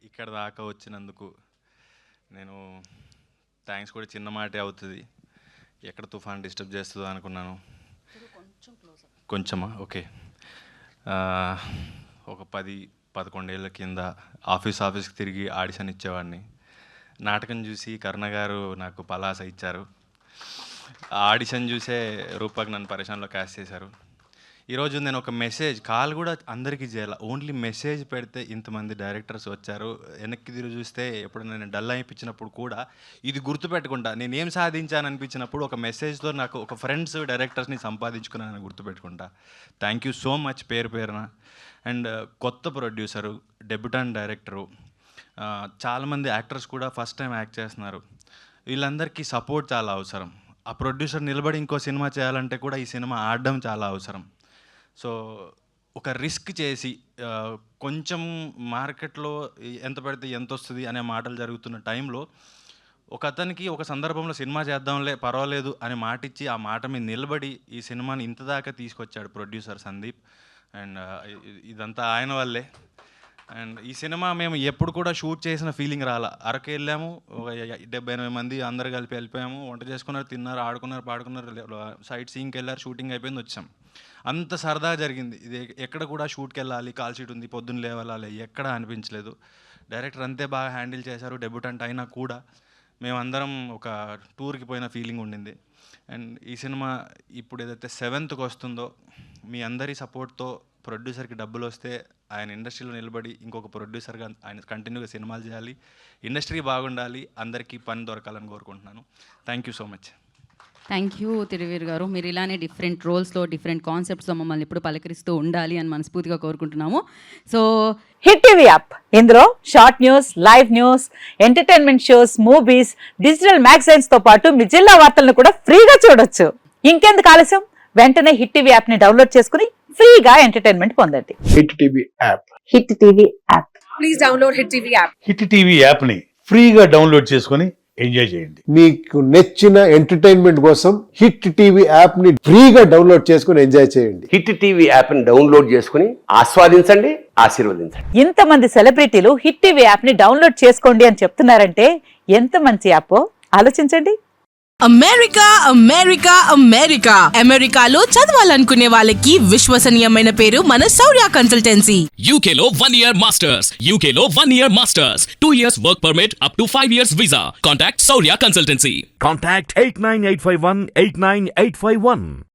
ఇక్కడ దాకా వచ్చినందుకు నేను థ్యాంక్స్ కూడా చిన్న మాటే అవుతుంది. ఎక్కడ తుఫాన్ డిస్టర్బ్ చేస్తుందో అనుకున్నాను. కొంచెమా? ఓకే. ఒక 10-11 ఏళ్ళ కింద ఆఫీస్కి తిరిగి ఆడిషన్ ఇచ్చేవాడిని. నాటకం చూసి కరుణ గారు నాకు పలాస ఇచ్చారు. ఆ ఆడిషన్ చూసే రూపక్ నన్ను పరిశ్రమలో క్యాస్ట్ చేశారు. ఈరోజు నేను ఒక కాల్ కూడా అందరికీ చేయాలి, ఓన్లీ మెసేజ్ పెడితే ఇంతమంది డైరెక్టర్స్ వచ్చారు. వెనక్కి తిరిగి చూస్తే ఎప్పుడైనా నేను డల్ అయిపించినప్పుడు కూడా ఇది గుర్తుపెట్టుకుంటా. నేను ఏం సాధించాను అనిపించినప్పుడు ఒక మెసేజ్తో నాకు ఒక ఫ్రెండ్స్ డైరెక్టర్స్ని సంపాదించుకున్నానని గుర్తుపెట్టుకుంటా. థ్యాంక్ యూ సో మచ్ పేరున. అండ్ కొత్త ప్రొడ్యూసరు, డెబ్యూటాంట్ డైరెక్టరు, చాలామంది యాక్టర్స్ కూడా ఫస్ట్ టైం యాక్ట్ చేస్తున్నారు. వీళ్ళందరికీ సపోర్ట్ చాలా అవసరం. ఆ ప్రొడ్యూసర్ నిలబడి ఇంకో సినిమా చేయాలంటే కూడా ఈ సినిమా ఆడడం చాలా అవసరం. సో ఒక రిస్క్ చేసి కొంచెం మార్కెట్లో ఎంత పెడితే ఎంత వస్తుంది అనే మాటలు జరుగుతున్న టైంలో ఒక అతనికి ఒక సందర్భంలో సినిమా చేద్దాంలే పర్వాలేదు అని మాట ఇచ్చి ఆ మాట మీద నిలబడి ఈ సినిమాని ఇంత దాకా తీసుకొచ్చాడు ప్రొడ్యూసర్ సందీప్. అండ్ ఇదంతా ఆయన వల్లే. అండ్ ఈ సినిమా మేము ఎప్పుడు కూడా షూట్ చేసిన ఫీలింగ్ రాలా. అరకు వెళ్ళాము, ఒక 70-80 మంది అందరు కలిపి వెళ్ళిపోయాము. వంట చేసుకున్నారు, తిన్నారు, ఆడుకున్నారు, పాడుకున్నారు, సైట్ సీయింగ్కి వెళ్ళారు, షూటింగ్ అయిపోయింది, వచ్చాం. అంత సరదాగా జరిగింది. ఇది ఎక్కడ కూడా షూట్కి వెళ్ళాలి, కాల్ షీట్ ఉంది, పొద్దున్న లేవాలి, ఎక్కడ అనిపించలేదు. డైరెక్టర్ అంతే బాగా హ్యాండిల్ చేశారు. డెబ్యూటెంట్ అయినా కూడా మేమందరం ఒక టూర్కి పోయిన ఫీలింగ్ ఉండింది. అండ్ ఈ సినిమా ఇప్పుడు ఏదైతే 7th వస్తుందో మీ అందరి సపోర్ట్తో ప్రొడ్యూసర్కి డబ్బులు వస్తే ఆయన ఇండస్ట్రీలో నిలబడి ఇంకొక ప్రొడ్యూసర్గా ఆయన కంటిన్యూగా సినిమాలు చేయాలి, ఇండస్ట్రీ బాగుండాలి, అందరికీ పని దొరకాలని కోరుకుంటున్నాను. Thank you so much. Thank you Thiruveer గారు. మీరు ఇలానే డిఫరెంట్ రోల్స్లో డిఫరెంట్ కాన్సెప్ట్స్లో మమ్మల్ని ఎప్పుడు పలకరిస్తూ ఉండాలి అని మనస్ఫూర్తిగా కోరుకుంటున్నాము. సో హిట్ టీవీ యాప్, ఇందులో short news, live news, entertainment shows, movies, digital magazines తో పాటు మీ జిల్లా వార్తలను కూడా ఫ్రీగా చూడొచ్చు. ఇంకెందుకు ఆలస్యం, వెంటనే హిట్ టీవీ యాప్ ని డౌన్లోడ్ చేసుకుని ఫ్రీగా ఎంటర్టైన్మెంట్ పొందండి. Hit TV app. Hit TV app. Please download hit TV app. Hit TV app ని ఫ్రీగా డౌన్లోడ్ చేసుకొని ఎంజాయ్ చేయండి. మీకు నచ్చిన ఎంటర్టైన్మెంట్ కోసం హిట్ టీవీ యాప్ ని ఫ్రీగా డౌన్లోడ్ చేసుకొని ఎంజాయ్ చేయండి. హిట్ టీవీ యాప్ ని డౌన్లోడ్ చేసుకుని ఆస్వాదించండి, ఆశీర్వదించండి. ఇంతమంది సెలబ్రిటీలు హిట్ టీవీ యాప్ ని డౌన్లోడ్ చేసుకోండి అని చెప్తున్నారంటే ఎంత మంచి యాప్ ఆలోచించండి. అమెరికా అమెరికా అమెరికా అమెరికాలో చదవాలనుకునే వాళ్ళకి విశ్వసనీయమైన పేరు మన శౌర్య కన్సల్టెన్సీ. UK లో 1 year masters, UK లో 1 year masters, 2 years work permit up to 5 years visa. Contact Saurya Consultancy. Contact 89851 89851.